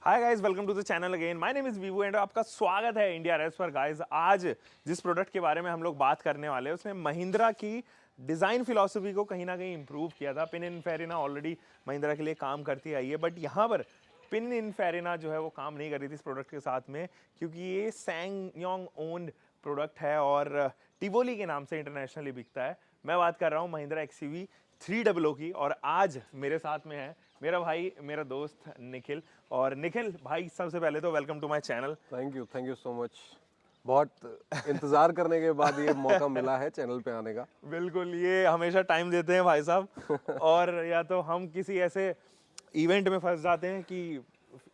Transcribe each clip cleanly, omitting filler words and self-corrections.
Hi guys, welcome to the channel again. My name is Vivu and आपका स्वागत है India race पर। Guys, आज जिस प्रोडक्ट के बारे में हम लोग बात करने वाले हैं उसने महिंद्रा की डिज़ाइन फिलॉसफी को कहीं ना कहीं इंप्रूव किया था। पिनिनफेरिना ऑलरेडी महिंद्रा के लिए काम करती आई है, बट यहाँ पर पिनिनफेरिना जो है वो काम नहीं कर रही थी इस प्रोडक्ट के साथ में, क्योंकि ये सैंगयोंग ओन्ड प्रोडक्ट है और टिवोली के नाम से इंटरनेशनली बिकता है। मैं बात कर रहा हूँ महिंद्रा एक्सयूवी 300 की। और आज मेरे साथ में है मेरा भाई, मेरा दोस्त निखिल। और निखिल भाई, सबसे पहले तो welcome to my channel. Thank you so much. बहुत इंतजार करने के बाद ये मौका मिला है चैनल पे आने का। बिल्कुल, ये हमेशा टाइम देते हैं भाई साहब। और या तो हम किसी ऐसे इवेंट में फंस जाते हैं कि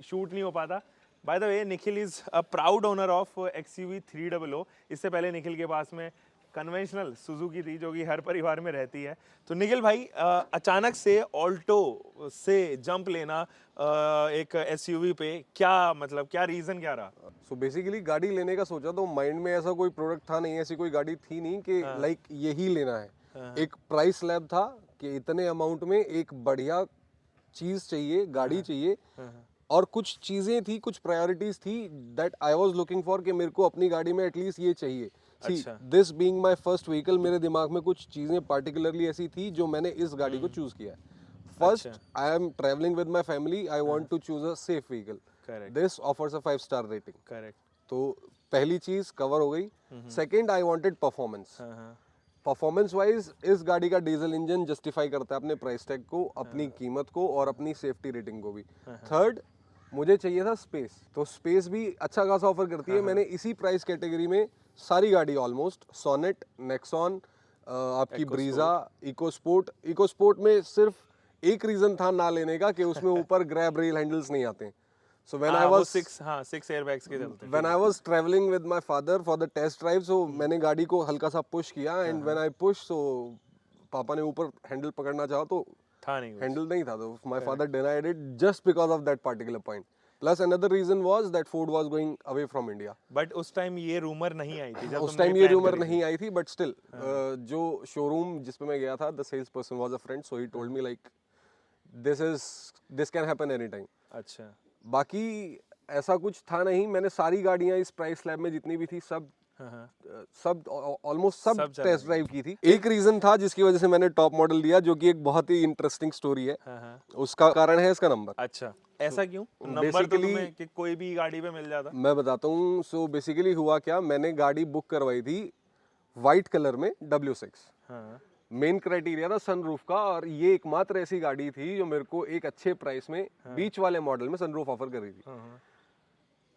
शूट नहीं हो पाता। By the way, Nikhil is a proud owner of XUV 300। इससे पहले निखिल के पास में कन्वेंशनल सुजुकी थी, जो कि हर परिवार में रहती है। तो निखिल भाई, अचानक से ऑल्टो से जंप लेना एक एसयूवी पे, क्या मतलब, क्या रीजन क्या रहा? सो बेसिकली गाड़ी लेने का सोचा तो माइंड में ऐसा कोई प्रोडक्ट था नहीं, ऐसी कोई गाड़ी थी नहीं कि लाइक यही लेना है। एक प्राइस स्लैब था कि इतने अमाउंट में एक बढ़िया चीज चाहिए, गाड़ी चाहिए। और कुछ चीजें थी, कुछ प्रायोरिटीज थी that I was looking for कि मेरे को अपनी गाड़ी में एटलीस्ट ये चाहिए। See this being my first vehicle, मेरे दिमाग में कुछ चीजें पार्टिकुलरली ऐसी थी जो मैंने इस गाड़ी को चूज किया है। First, I am travelling with my family, I want to choose a safe vehicle. This offers a 5 star rating. Correct. तो पहली चीज कवर हो गई। Second, I wanted performance. Performance wise इस गाड़ी का डीजल इंजन जस्टिफाई करता है अपने प्राइस टैग को, अपनी कीमत को और अपनी सेफ्टी रेटिंग को भी। थर्ड, मुझे चाहिए था स्पेस। तो स्पेस भी अच्छा खासा ऑफर करती है। मैंने इसी प्राइस कैटेगरी में सारी गाड़ी ऑलमोस्ट, सोनेट, नेक्सॉन, आपकी ब्रीजा, इको स्पोर्ट में सिर्फ एक रीजन था ना लेने का कि उसमें ऊपर ग्रैब रेल हैंडल्स नहीं आते। So when I was 6 airbags के चलते हैं। when I was traveling with my father for the test drive, so मैंने गाड़ी को हल्का सा पुश किया and when I pushed, so पापा ने ऊपर हैंडल पकड़ना चाहा तो था नहीं कुछ। हैंडल नहीं था, तो my father denied it just because of that particular point. Plus another reason was that Ford was going away from India. But उस टाइम ये रूमर नहीं आई थी जब उस तुमने टाइम ये plan रूमर करी थी। नहीं आई थी, बट स्टिल जो शोरूम जिस पे मैं गया था, the salesperson was a friend, so he told me like this can happen anytime. अच्छा। बाकी ऐसा कुछ था नहीं। मैंने सारी गाड़ियां इस प्राइस स्लैब में जितनी भी थी सब ऑलमोस्ट सब सब चल टेस्ट ड्राइव की थी। एक रीजन था जिसकी वजह से मैंने टॉप मॉडल लिया, जो कि एक बहुत ही इंटरेस्टिंग स्टोरी है। उसका कारण है इसका नंबर। अच्छा, ऐसा क्यों? नंबर तो basically- तुम्हें कि कोई भी गाड़ी पे मिल जाता। मैं बताता हूँ। सो बेसिकली हुआ क्या, मैंने गाड़ी बुक करवाई थी वाइट कलर में W6। हाँ। मेन क्राइटेरिया था सनरूफ का, और ये एकमात्र ऐसी गाड़ी थी जो मेरे को एक अच्छे प्राइस में बीच वाले मॉडल में सनरूफ ऑफर कर रही थी।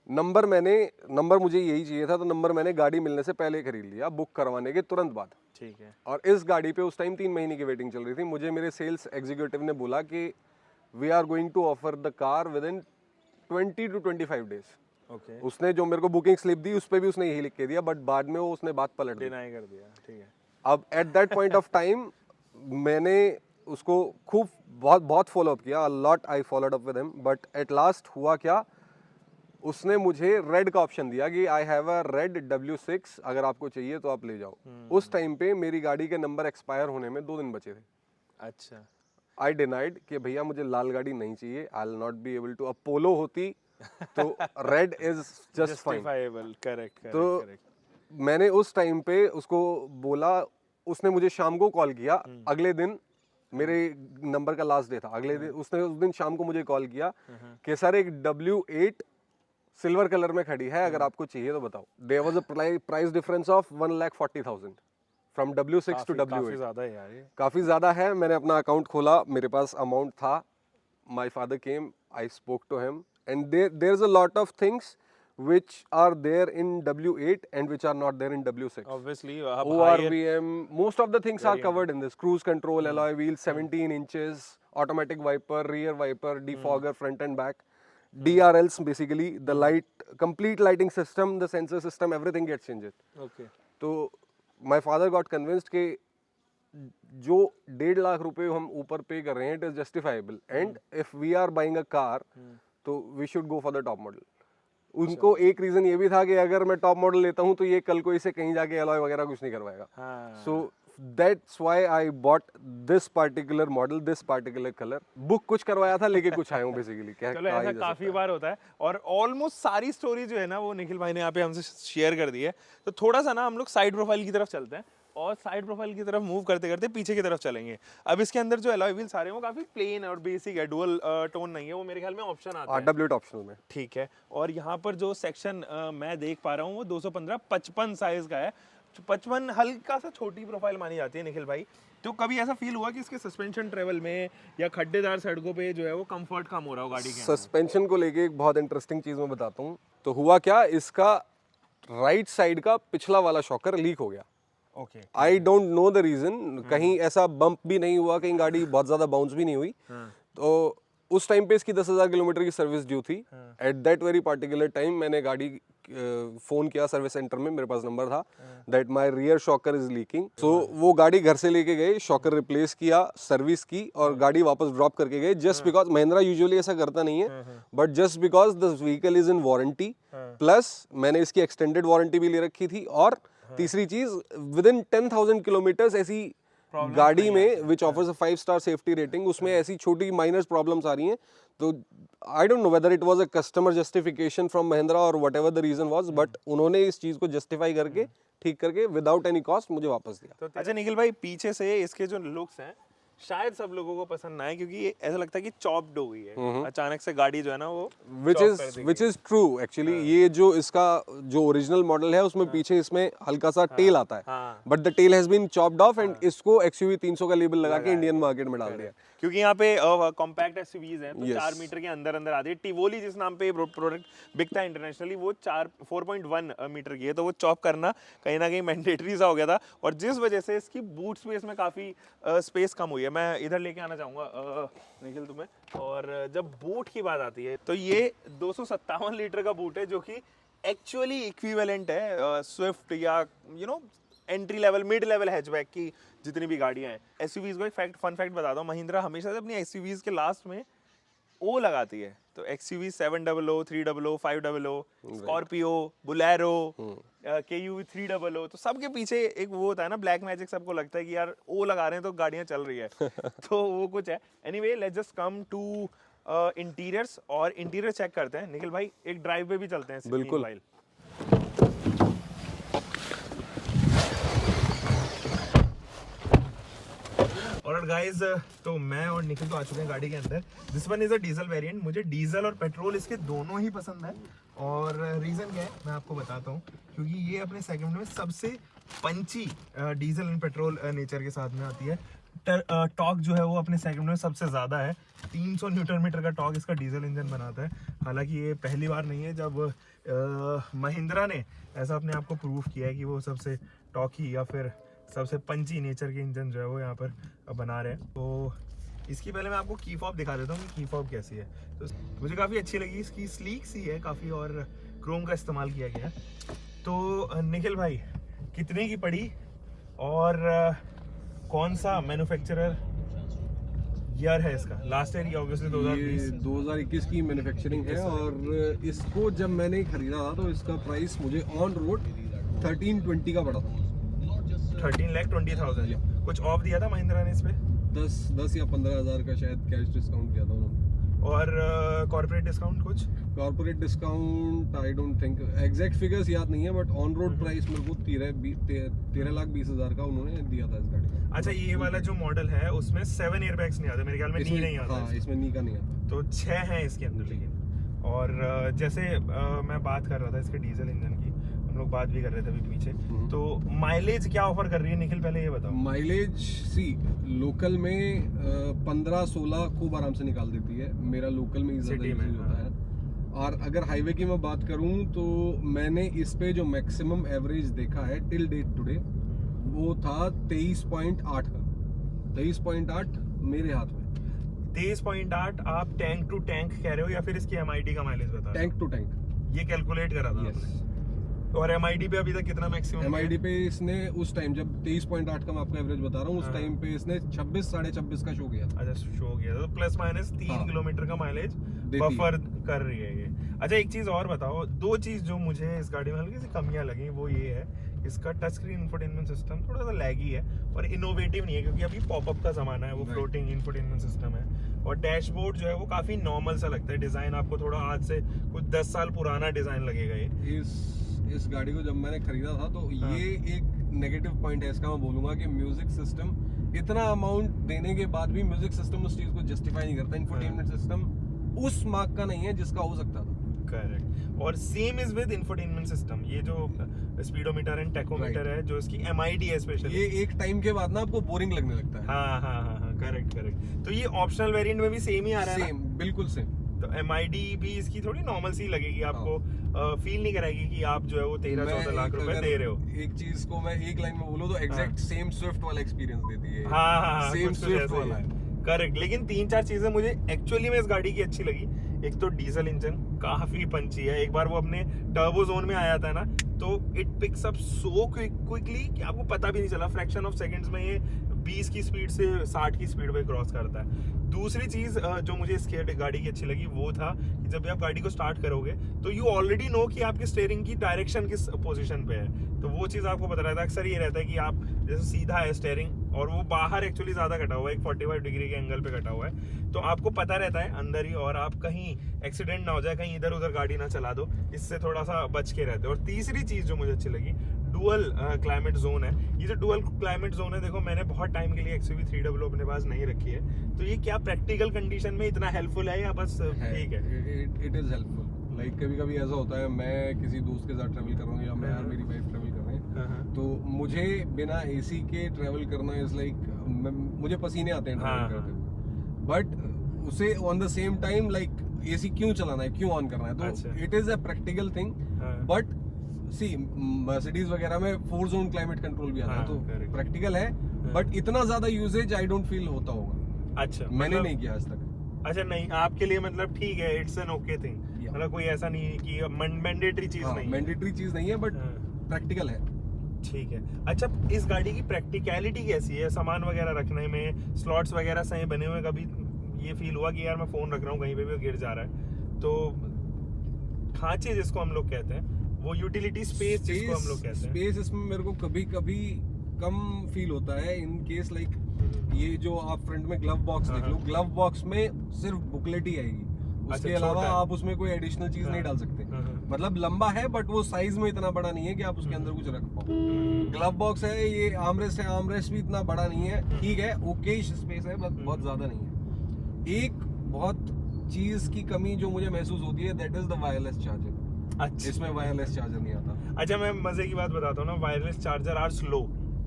नंबर मुझे यही चाहिए था, तो नंबर मैंने गाड़ी मिलने से पहले खरीद लिया, बुक करवाने के तुरंत बाद। ठीक है। और इस गाड़ी पे उस टाइम 3 महीने की वेटिंग चल रही थी। मुझे मेरे सेल्स एग्जीक्यूटिव ने बोला कि we are going to offer the car with in 20 to 25 days. Okay. उसने जो मेरे को बुकिंग स्लिप दी उस पर भी उसने यही लिख के दिया, बट बाद में वो उसने बात पलट दी। डिनाई कर दिया। ठीक है। अब at that point of time मैंने उसको खूब बहुत फॉलो अप किया, lot I followed up with him. But at last हुआ क्या, उसने मुझे रेड का ऑप्शन दिया कि I have a red W6, अगर आपको चाहिए तो आप ले जाओ। उस टाइम पे मेरी गाड़ी के नंबर एक्सपायर होने में 2 दिन बचे थे। अच्छा। आई डिनाइड कि भैया मुझे लाल गाड़ी नहीं चाहिए, I will not be able to. अब पोलो होती तो red is just fine. Justifiable. Correct. तो मैंने उस टाइम पे उसको बोला, उसने मुझे शाम को कॉल किया। अगले दिन मेरे नंबर का लास्ट डे था। अगले दिन उसने उस दिन शाम को मुझे कॉल किया कि सर एक W8 सिल्वर कलर में खड़ी है, अगर आपको चाहिए तो बताओ। There was a price difference of 1,40,000 from W6 to W8। काफी ज्यादा है यार ये। काफी ज्यादा है। मैंने अपना अकाउंट खोला, मेरे पास अमाउंट था। My father came, I spoke to him and there is a lot of things which are there in W8 and which are not there in W6. Obviously, ORVM, most of the things are covered in this. Cruise control, alloy wheels, 17 inches, automatic wiper, rear wiper, defogger, front and back. DRLs, basically the light, complete lighting system, the sensor system, everything gets changed. Okay. तो my father got convinced कि जो 1.5 लाख रुपए हम ऊपर पे कर रहे हैं, it is justifiable. And if we are buying a car, तो we should go for the top model. उनको एक रीजन ये भी था कि अगर मैं टॉप मॉडल लेता हूँ तो ये कल को इसे कहीं जाके अलॉय वगैरह कुछ नहीं करवाएगा। So that's why I bought this particular model, this particular colour. Book कुछ करवाया था, लेके कुछ आया हूँ बेसिकली। क्या चलो ऐसा काफी बार होता है और ऑलमोस्ट सारी स्टोरी जो है ना वो निखिल भाई ने यहाँ पे हमसे शेयर कर दी है। तो थोड़ा सा ना हम लोग साइड प्रोफाइल की तरफ चलते हैं और साइड प्रोफाइल की तरफ मूव करते करते पीछे की तरफ चलेंगे। अब इसके अंदर जो अलॉय व्हील्स आ रहे हैं वो काफी प्लेन और बेसिक है, डुअल टोन नहीं है, वो मेरे ख्याल में ऑप्शन आता है RW ऑप्शनल में। ठीक है। और यहाँ पर जो सेक्शन मैं देख पा रहा हूँ वो 215/55 साइज का है। 55 हल्का सा छोटी प्रोफाइल मानी जाती है निखिल भाई। तो कभी ऐसा फील हुआ कि इसके सस्पेंशन ट्रेवल में या खड्डेदार सड़कों पे जो है वो कंफर्ट कम हो रहा हो गाड़ी के? सस्पेंशन को लेके एक बहुत इंटरेस्टिंग चीज मैं बताता हूँ। तो हुआ क्या, इसका राइट साइड का पिछला वाला शॉकर लीक हो गया। Okay. I don't know the reason. कहीं ऐसा बम्प भी नहीं हुआ, कहीं गाड़ी बहुत ज्यादा बाउंस भी नहीं हुई। तो उस टाइम पे इसकी 10,000 किलोमीटर की सर्विस ड्यू थी। At that very particular time मैंने गाड़ी फोन किया सर्विस सेंटर में, मेरे पास नंबर था, that my rear shocker is leaking. So वो गाड़ी घर से लेके गए, शॉकर रिप्लेस किया, सर्विस की और गाड़ी वापस ड्रॉप करके गए। जस्ट बिकॉज महिंद्रा यूजुअली ऐसा करता नहीं है, but just because the vehicle is in warranty, plus मैंने इसकी एक्सटेंडेड वारंटी भी ले रखी थी। और तीसरी चीज, विद इन 10,000 किलोमीटर्स ऐसी गाड़ी में which offers a five star safety rating, उसमें ऐसी छोटी माइनर प्रॉब्लम्स आ रही हैं। तो I don't know whether it was a customer justification from Mahindra और whatever the reason was, but उन्होंने इस चीज को जस्टिफाई करके ठीक करके विदाउट एनी कॉस्ट मुझे वापस दिया। तो अच्छा निखिल भाई, पीछे से इसके जो लुक्स हैं शायद सब लोगों को पसंद ना आए क्योंकि ये ऐसा लगता है कि चॉप्ड हो गई है अचानक से गाड़ी जो है ना वो विच इज ट्रू एक्चुअली। ये जो इसका जो ओरिजिनल मॉडल है उसमें पीछे इसमें हल्का सा टेल आता है, but the tail has been chopped off and इसको XUV 300 का लेबल लगा के इंडियन मार्केट में डाल दिया। क्योंकि यहाँ पे कॉम्पैक्ट एसयूवीज हैं तो 4 मीटर के अंदर अंदर आती है। टिवोली जिस नाम पे प्रोडक्ट बिकता है इंटरनेशनली वो 4.1 मीटर की है, तो वो चॉप करना कहीं ना कहीं मैंडेटरी सा हो गया था और जिस वजह से इसकी बूट स्पेस में काफी स्पेस कम हुई है। मैं इधर लेके आना चाहूंगा निखिल तुम्हें। और जब बूट की बात आती है तो ये 257 लीटर का बूट है जो कि एक्चुअली इक्विवेलेंट है स्विफ्ट या entry level mid level hatchback की जितनी भी गाड़ियां हैं। एसयूवीज को एक फन फैक्ट बताता हूँ, महिंद्रा हमेशा से अपनी एसयूवीज के लास्ट में ओ लगाती है। तो XUV 700, 300, 500, स्कॉर्पियो, बुलेरो, KUV 300, तो सबके पीछे एक वो होता है ना ब्लैक मैजिक, सबको लगता है कि यार ओ लगा रहे हैं तो गाड़ियां चल रही है। तो वो कुछ है। Anyway let's just come to interiors और इंटीरियर चेक करते हैं। निखिल भाई एक ड्राइव पे भी चलते हैं बिल्कुल। ऑलराइट गाइस, तो मैं और निखिल तो आ चुके हैं गाड़ी के अंदर। This one is a diesel variant. मुझे डीजल और पेट्रोल इसके दोनों ही पसंद है और रीज़न क्या है मैं आपको बताता हूँ। क्योंकि ये अपने सेगमेंट में सबसे पंची डीजल एंड पेट्रोल नेचर के साथ में आती है। टॉर्क जो है वो अपने सेगमेंट में सबसे ज़्यादा है। 300 न्यूटन मीटर का टॉर्क इसका डीजल इंजन बनाता है। हालांकि ये पहली बार नहीं है जब महिंद्रा ने ऐसा अपने आप को प्रूव किया है कि वो सबसे टॉर्की या फिर सबसे पंची नेचर के इंजन जो है वो यहाँ पर बना रहे हैं। तो इसकी पहले मैं आपको की फॉब दिखा देता हूँ कि की फॉब कैसी है। तो मुझे काफ़ी अच्छी लगी, इसकी स्लीक सी है काफ़ी और क्रोम का इस्तेमाल किया गया है। तो निखिल भाई कितने की पड़ी और कौन सा मैन्युफैक्चरर ईयर है इसका? लास्ट ईयर ऑब्वियसली 2021 की मैन्युफैक्चरिंग है और इसको जब मैंने खरीदा था तो इसका प्राइस मुझे ऑन रोड 1320 का पड़ा था। 13,20,000। कुछ ऑफ दिया था महिंद्रा ने इस पे? 10 या 15,000 का शायद कैश डिस्काउंट किया था उन्होंने। और कॉर्पोरेट डिस्काउंट कुछ? Corporate discount I don't think, exact figures याद नहीं है, बट ऑन रोड प्राइस मेरे को 13,20,000 का उन्होंने दिया था इस गाड़ी का। अच्छा, ये वाला जो मॉडल है उसमें 7 एयरबैग्स नहीं आते मेरे ख्याल में, नी नहीं आता। हाँ, इसमें नी का नहीं आता। तो 6 हैं इसके अंदर। लेकिन और जैसे मैं बात कर रहा था इसके डीजल इंजन की, हम लोग बात भी कर रहे थे अभी पीछे, तो माइलेज क्या ऑफर कर रही है निखिल पहले ये बताओ। माइलेज सी लोकल में 15-16 खूब आराम से निकाल देती है। मेरा लोकल में ज़्यादा यूज होता है। और अगर हाईवे की मैं बात करूं तो मैंने इस पे जो मैक्सिमम एवरेज देखा है टिल डेट टुडे वो था 23.8 का। 23.8 मेरे हाथ में। 23.8 आप टैंक टू टैंक कह रहे हो या फिर इसकी MID का माइलेज बता रहे हो? टैंक टू टैंक ये कैलकुलेट करा था आपने? और MID पे अभी तक कितना मैक्सिमम? MID पे इसने उस टाइम जब 23.8 का मैं आपको एवरेज बता रहा हूँ, उस टाइम पे इसने 26-26.5 का शो किया था। अच्छा, शो किया था। तो प्लस माइनस 3 किलोमीटर का माइलेज बफर कर रही है ये। अच्छा, एक चीज और बताओ, 2 चीज जो मुझे इस गाड़ी में हल्की सी कमियां लगी वो ये है इसका टच स्क्रीन इंफोटेनमेंट सिस्टम थोड़ा सा लैगी है और इनोवेटिव नहीं है, क्योंकि अभी पॉपअप का ज़माना है, वो फ्लोटिंग इंफोटेनमेंट सिस्टम है। और डैशबोर्ड जो है वो काफ़ी नॉर्मल सा लगता है, डिज़ाइन आपको थोड़ा आज से कुछ 10 साल पुराना डिज़ाइन लगेगा ये। इस गाड़ी को जब मैंने खरीदा था तो ये एक नेगेटिव पॉइंट है इसका, मैं बोलूंगा कि म्यूजिक सिस्टम, इतना अमाउंट देने के बाद भी म्यूजिक सिस्टम उस चीज को जस्टिफाई नहीं करता। इंफोटेनमेंट सिस्टम उस मार्क का नहीं है जिसका हो सकता था। करेक्ट। और same is with infotainment system, ये जो स्पीडोमीटर एंड टेकोमीटर है, जो इसकी MID है स्पेशली, ये एक टाइम के बाद ना आपको बोरिंग लगने लगता है। हाँ, करेक्ट। तो ये ऑप्शनल वेरिएंट में भी सेम ही आ रहा है। सेम, बिल्कुल सेम। तो MID भी इसकी थोड़ी नॉर्मल सी लगेगी आपको, फील नहीं कराएगी कि आप जो है वो 13-14 लाख रुपए दे रहे हो। एक चीज को मैं एक लाइन में बोलूं तो एग्जैक्ट सेम स्विफ्ट वाला एक्सपीरियंस देती है। हाँ, सेम कुछ स्विफ्ट ऐसा ही वाला है। करेक्ट। लेकिन 3-4 चीजें मुझे एक्चुअली में इस गाड़ी की अच्छी लगी। एक तो डीजल इंजन काफी पंची है, एक बार वो अपने टर्बो जोन में आया था ना, तो it picks up so quickly कि आपको पता भी नहीं चला, फ्रैक्शन ऑफ सेकंड्स में ये 20 की स्पीड से 60 की स्पीड पे क्रॉस करता है। दूसरी चीज जो मुझे इस गाड़ी की अच्छी लगी वो था कि जब भी आप गाड़ी को स्टार्ट करोगे तो यू ऑलरेडी नो कि आपकी स्टीयरिंग की डायरेक्शन किस पोजीशन पे है, तो वो चीज आपको पता रहता है। अक्सर ये रहता है कि आप जैसे सीधा है स्टीयरिंग और वो बाहर एक्चुअली ज्यादा कटा हुआ है, एक 45 डिग्री के एंगल पे कटा हुआ है, तो आपको पता रहता है अंदर ही, और आप कहीं एक्सीडेंट ना हो जाए, कहीं इधर उधर गाड़ी ना चला दो, इससे थोड़ा सा बच के रहते हो। और तीसरी चीज जो मुझे अच्छी लगी, डुअल क्लाइमेट जोन है। ये जो डुअल क्लाइमेट जोन है, देखो मैंने बहुत टाइम के लिए XUV 300 अपने पास नहीं रखी है, तो ये क्या प्रैक्टिकल कंडीशन में इतना हेल्पफुल है या बस ठीक है? It is helpful. लाइक कभी कभी ऐसा होता है, मैं किसी दोस्त के साथ ट्रैवल कर रहा हूँ या मैं और मेरी वाइफ ट्रैवल कर रहे हैं, तो मुझे बिना AC के ट्रैवल करना इज लाइक, मुझे पसीने आते हैं ट्रैवल करते हुए, बट उसे on the same time like AC क्यों चलाना है, क्यों ऑन करना है, तो it is a practical thing. But see Mercedes वगैरह में 4 जोन क्लाइमेट कंट्रोल भी आता है, तो प्रैक्टिकल है, बट इतना ज्यादा यूजेज आई डोंट फील होता होगा। अच्छा, मैंने नहीं किया आज तक। अच्छा, नहीं आपके लिए मतलब ठीक है, इट्स एन ओके थिंग, मतलब कोई ऐसा नहीं है कि मैंडेटरी चीज नहीं है। मैंडेटरी चीज नहीं है, बट प्रैक्टिकल है। ठीक है। अच्छा, इस गाड़ी की प्रैक्टिकलिटी कैसी है? सामान वगैरह रखने में, स्लॉट्स वगैरह सही बने हुए? कभी ये फील हुआ कि यार मैं फोन रख रहा हूँ कहीं पे भी गिर जा रहा है? तो खांचे जिसको हम लोग कहते हैं, वो यूटिलिटी स्पेस जिसको हम लोग कहते हैं, स्पेस इसमें मेरे को कभी कभी कम फील होता है इन केस लाइक ये जो आप फ्रंट में ग्लव बॉक्स देख लो, ग्लव बॉक्स में सिर्फ बुकलेट ही आएगी, उसके अलावा आप उसमें कोई एडिशनल चीज नहीं डाल सकते। मतलब लंबा है बट वो साइज में इतना बड़ा नहीं है कि आप उसके अंदर कुछ रख पाओ। ग्लव बॉक्स है, ये आर्मरेस्ट है, आर्मरेस्ट भी इतना बड़ा नहीं है, ठीक है, ओके स्पेस है, बट बहुत ज्यादा नहीं है। एक बहुत चीज की कमी जो मुझे महसूस होती है, that is the wireless charger. अच्छा, इसमें वायरलेस चार्जर नहीं आता। अच्छा, मैं मजे की बात बताता हूँ ना, वायरलेस चार्जर आर स्लो,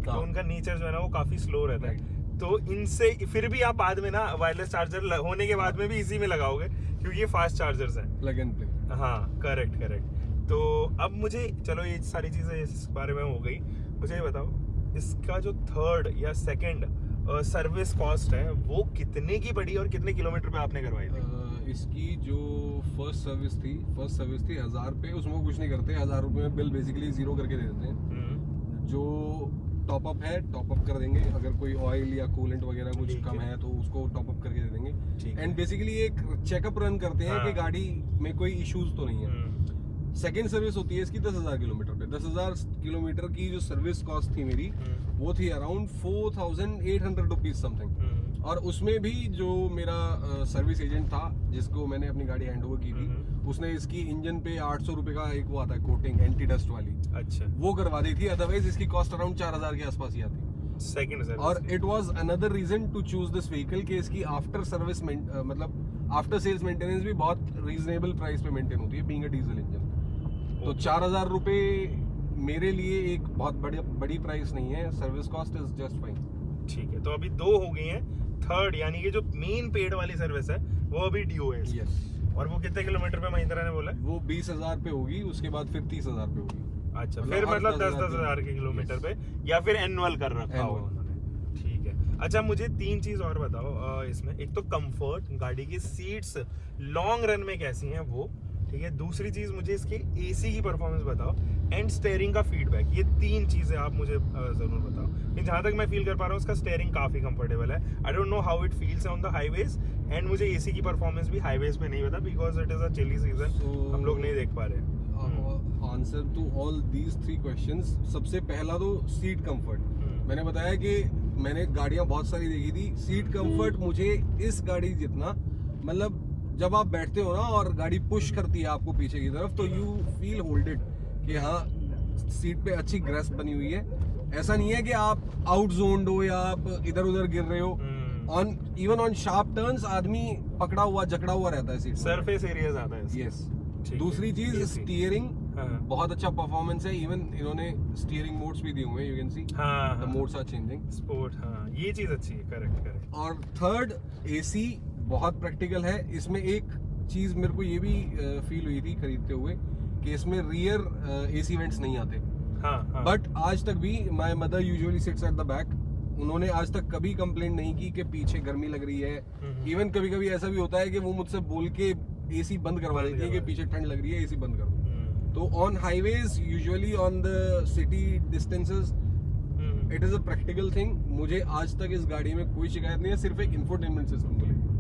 तो उनका नेचर जो है ना वो काफी स्लो रहता है, तो इनसे फिर भी आप बाद में ना वायरलेस चार्जर होने के बाद में भी इसी में लगाओगे, क्योंकि ये फास्ट चार्जर्स हैं, प्लग एंड प्ले। हाँ, करेक्ट। तो अब मुझे, चलो ये सारी चीजें इस बारे में हो गई, मुझे ये बताओ इसका जो थर्ड या सेकंड सर्विस कॉस्ट है वो कितने की पड़ी और कितने किलोमीटर पे आपने करवाई थी? इसकी जो फर्स्ट सर्विस थी 1000 रुपये, उसमें कुछ नहीं करते, 1000 रुपये में बिल बेसिकली जीरो करके दे देते हैं। जो टॉपअप है टॉपअप कर देंगे, अगर कोई ऑयल या कूलेंट वगैरह कुछ कम है तो उसको टॉपअप करके दे देंगे, एंड बेसिकली एक चेकअप रन करते हैं कि गाड़ी में कोई इश्यूज तो नहीं है। सेकेंड सर्विस होती है इसकी 10,000 किलोमीटर पे। 10,000 किलोमीटर की जो सर्विस कॉस्ट थी मेरी, वो थी अराउंड 4,800 रुपीज समथिंग, और उसमें भी जो मेरा सर्विस एजेंट था जिसको मैंने अपनी गाड़ी हैंड ओवर की थी, उसने इसकी इंजन पे 800 रुपए का एक वो आता है कोटिंग एंटी डस्ट वाली, अच्छा, वो करवा दी थी, अदरवाइज इसकी कॉस्ट अराउंड 4,000 के आसपास ही आती। Second service. और it was another reason to choose this vehicle कि इसकी आफ्टर सर्विस मतलब आफ्टर सेल्स मेंटेनेंस भी बहुत रीजनेबल प्राइस पे मेंटेन होती है, बीइंग अ डीजल इंजन। तो 4,000 रुपए मेरे लिए एक बहुत बड़ी प्राइस नहीं है, service cost is just fine. ठीक है, तो अभी 2 हो गई हैं। थर्ड यानी कि जो मेन पेड वाली सर्विस है वो अभी ड्यू है। यस। और वो कितने किलोमीटर पे महिंद्रा ने बोला? वो 20,000 पे होगी, उसके बाद फिर 30,000 पे होगी। अच्छा, फिर मतलब 10,000 के किलोमीटर पे, या फिर एनुअल कर रखा होगा उन्होंने। ठीक है। अच्छा, मुझे 3 चीज और बताओ इसमें। एक तो कंफर्ट, गाड़ी की सीट्स लॉन्ग रन में कैसी हैं वो, ठीक है। दूसरी चीज मुझे इसके AC की परफॉर्मेंस बताओ, एंड स्टीयरिंग का फीडबैक। ये 3 चीजें आप मुझे जरूर बताओ। जहां तक मैं फील कर पा रहा हूँ उसका स्टीयरिंग काफी कंफर्टेबल है। I don't know how it feels on the highways, and मुझे AC की परफॉर्मेंस भी हाईवेज पे नहीं पता, because it is a chilly season, हम लोग नहीं देख पा रहे। Answer to all these 3 questions. सबसे पहला तो सीट कंफर्ट। मैंने बताया कि मैंने गाड़ियां बहुत सारी देखी थी, सीट कंफर्ट मुझे इस गाड़ी जितना, मतलब जब आप बैठते हो ना और गाड़ी पुश करती है आपको पीछे की तरफ, तो यू फील होल्डेड कि हाँ सीट पे अच्छी ग्रेस्प बनी हुई है। ऐसा नहीं है कि आप आउट जोन्ड हो या आप इधर उधर गिर रहे हो। On even on sharp turns आदमी पकड़ा हुआ जकड़ा हुआ रहता है सीट। सरफेस एरिया ज्यादा है। यस। दूसरी चीज स्टीयरिंग, बहुत अच्छा परफॉर्मेंस है। इवन इन्होंने स्टीयरिंग मोड्स भी दिए हुए हैं, you can see the modes are changing. Sport, हाँ ये चीज अच्छी है, करेक्ट। और थर्ड, एसी बहुत प्रैक्टिकल है। इसमें एक चीज मेरे को ये भी फील हुई थी खरीदते हुए कि इसमें रियर एसी वेंट्स नहीं आते। हाँ। बट आज तक भी my mother usually seats at the back, उन्होंने आज तक कभी कंप्लेंट नहीं की कि पीछे गर्मी लग रही है। इवन कभी कभी ऐसा भी होता है कि वो मुझसे बोल के एसी बंद करवा देती है कि पीछे ठंड लग रही है, एसी बंद करो। तो on highways usually on the city distances it is a practical thing. मुझे आज तक इस गाड़ी में कोई शिकायत नहीं है, सिर्फ एक इंफोटेनमेंट सिस्टम को लेकर।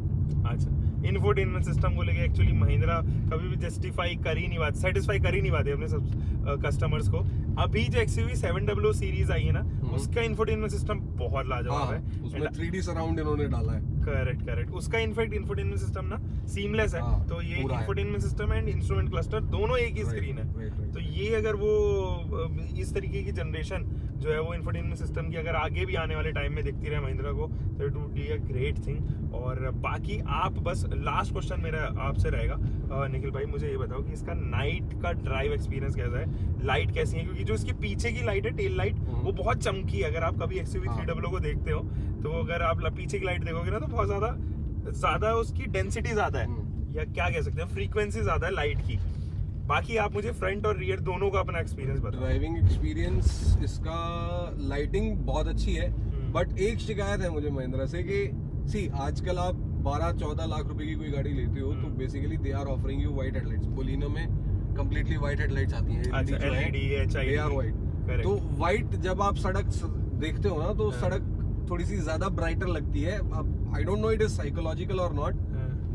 अच्छा, इंफोटेनमेंट सिस्टम को लेके एक्चुअली महिंद्रा कभी भी जस्टिफाई कर ही नहीं पाते, सेटिस्फाई कर ही नहीं पाते अपने सब कस्टमर्स को। अभी जो XUV 700 सीरीज आई है ना, उसका इंफोटेनमेंट सिस्टम बहुत लाजवाब है। उसमें 3D सराउंड इन्होंने डाला है। करेक्ट। उसका इनफैक्ट इंफोटेनमेंट सिस्टम ना सीमलेस है। तो ये infotainment system and instrument cluster दोनों एक ही स्क्रीन है। तो ये अगर वो इस तरीके की जनरेशन जो है वो इंफोटेनमेंट सिस्टम की अगर आगे भी आने वाले टाइम में दिखती रहे महिंद्रा को, तो it would be a great thing. और बाकी आप बस लास्ट क्वेश्चन मेरा आपसे रहेगा निखिल भाई, मुझे ये बताओ कि इसका नाइट का ड्राइव एक्सपीरियंस कैसा है, लाइट कैसी है? क्योंकि जो इसकी पीछे की लाइट है, टेल लाइट, वो बहुत चमकी है। अगर आप कभी XUV 300 को देखते हो तो अगर आप पीछे की लाइट देखोगे ना तो बहुत ज्यादा उसकी डेंसिटी ज्यादा है, या क्या कह सकते हैं फ्रीक्वेंसी ज्यादा है लाइट की। बाकी आप मुझे फ्रंट और रियर दोनों का अपना एक्सपीरियंस बताओ। ड्राइविंग एक्सपीरियंस इसका, लाइटिंग बहुत अच्छी है। बट एक शिकायत है मुझे महिंद्रा से कि सी आजकल आप 12-14 लाख रुपए की कोई गाड़ी लेते हो तो basically they are offering you white headlights. बोलिनो में कंप्लीटली व्हाइट हेडलाइट्स आती हैं। अच्छा, LED दे आर व्हाइट। तो व्हाइट जब आप सड़क देखते हो ना तो सड़क थोड़ी सी ज्यादा ब्राइटर लगती है। अब आई don't no it is psychological और नॉट,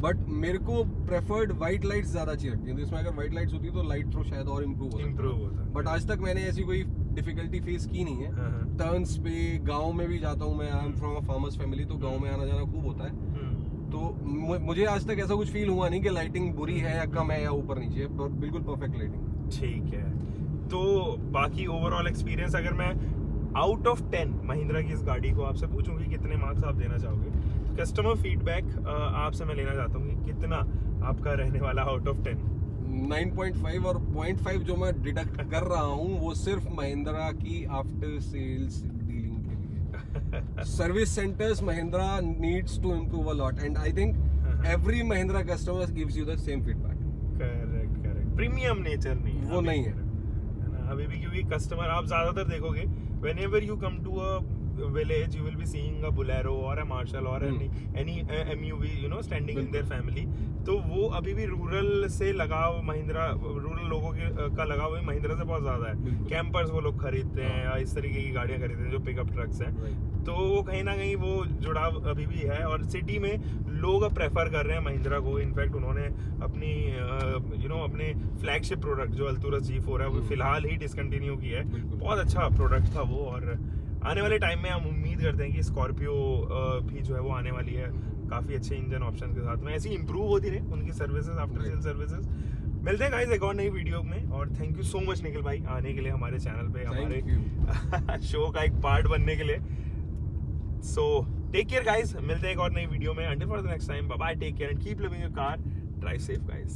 बट मेरे को प्रेफर्ड व्हाइट लाइट्स ज्यादा अच्छी लगती है। तो इसमें अगर व्हाइट लाइट्स होती तो लाइट थ्रो शायद और इम्प्रूव होता। बट आज तक मैंने ऐसी कोई डिफिकल्टी फेस की नहीं है। टर्न्स पे गांव में भी जाता हूँ मैं, I am from a farmers family, तो गांव में आना जाना खूब होता है। तो मुझे आज तक ऐसा कुछ फील हुआ नहीं कि लाइटिंग बुरी है या कम है या ऊपर नीचे है, बिल्कुल परफेक्ट लाइटिंग। ठीक है, तो बाकी ओवरऑल एक्सपीरियंस अगर मैं आउट ऑफ 10 महिंद्रा की इस गाड़ी को आपसे पूछूं कि कितने मार्क्स आप देना चाहोगे, तो कस्टमर फीडबैक आपसे मैं लेना चाहता हूँ कि कितना आपका रहने वाला आउट ऑफ 10? 9.5 और 0.5 जो मैं डिडक्ट कर रहा हूँ वो सिर्फ महिंद्रा की आफ्टर सेल्स डीलिंग के लिए। Service centres Mahindra needs to improve a lot and I think every Mahindra customer gives you the same feedback. Correct. Premium nature नहीं, वो नहीं है ना अभी भी, क्योंकि कस्टमर आप ज्यादातर देखोगे whenever you come to a village you will be seeing a Bolero or a Marshall or any MUV standing in their family। तो वो अभी भी रूरल से लगाव महिंद्रा, रूरल लोगों का लगाव भी महिंद्रा से बहुत ज्यादा है। कैंपर्स वो लोग खरीदते हैं या इस तरीके की गाड़ियां खरीदते हैं जो पिकअप ट्रक्स हैं। तो वो कहीं ना कहीं वो जुड़ाव अभी भी है और सिटी में लोग प्रेफर कर रहे हैं महिंद्रा को। इनफैक्ट उन्होंने अपनी अपने फ्लैगशिप प्रोडक्ट जो अल्टुरस G4 है वो फिलहाल ही डिसकंटिन्यू किया है। बहुत अच्छा प्रोडक्ट था वो, और आने वाले टाइम में हम उम्मीद करते हैं कि स्कॉर्पियो भी जो है वो आने वाली है काफी अच्छे इंजन ऑप्शन के साथ में, ऐसी इंप्रूव होती रहे उनकी सर्विसेज, आफ्टर सेल सर्विसेज। मिलते हैं गाइस एक और नई वीडियो में, और thank you so much Nikhil भाई आने के लिए हमारे चैनल पे, हमारे शो का एक पार्ट बनने के लिए। सो टेक केयर गाइस, मिलते हैं एक और नई वीडियो में। Until for the next time, bye bye, take care and keep living your car, drive safe guys.